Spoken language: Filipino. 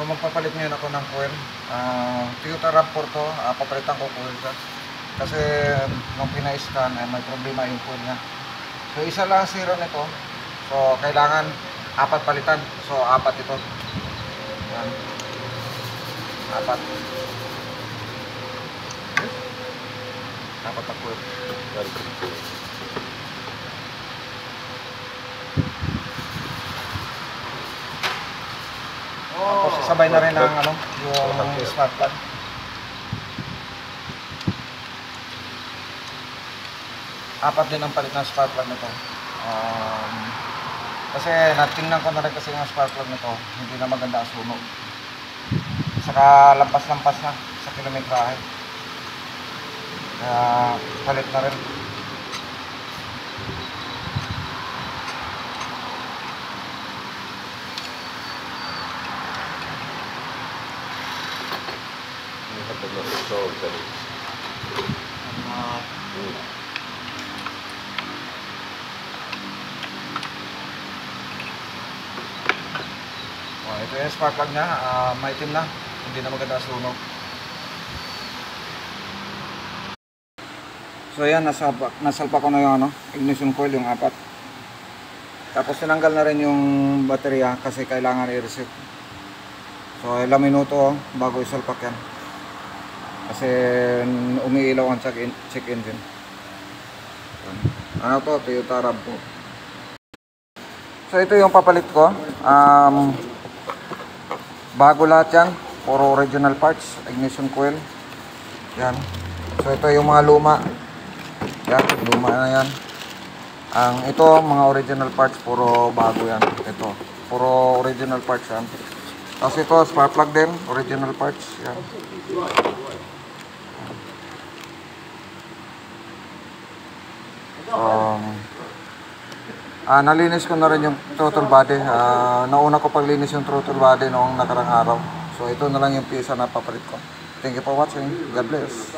So magpapalit ngayon ako ng coil. Toyota RAV4 to, papalitan ko coil siya. Kasi nung pina-scan ay may problema yung coil niya. So isa lang sira nito. So kailangan 4 palitan. So 4 ito. Yan. 4. 4 na coil. Tapos sabay na rin ang yung spark plug. Apat din ang palit ng spark plug nito. Kasi natingnan ko na rin kasi yung spark plug nito, hindi na maganda ang sunog. Saka lampas-lampas na sa kilometrahe. Kaya palit na rin. Ito yung spark plug niya, maitim na, hindi na maganda sunog. So yan, nasalpa ko na yung ignition coil, yung 4. Tapos tinanggal na rin yung baterya kasi kailangan i-reset. So ilang minuto bago isalpak yan. Kasi umiilaw ang check engine. Ano to? Toyota RAV4. So ito yung papalit ko. Bago lahat yan, puro original parts, ignition coil. Yan. So ito yung mga luma. Yan, luma na yan. Ito mga original parts, puro bago yan. Ito, puro original parts yan. Tapos ito, spark plug din, original parts. Yan. Nalinis ko na rin yung throttle body. Nauna ko paglinis yung throttle body noong nakarang araw. So ito na lang yung pisa na papalit ko. Thank you for watching. God bless.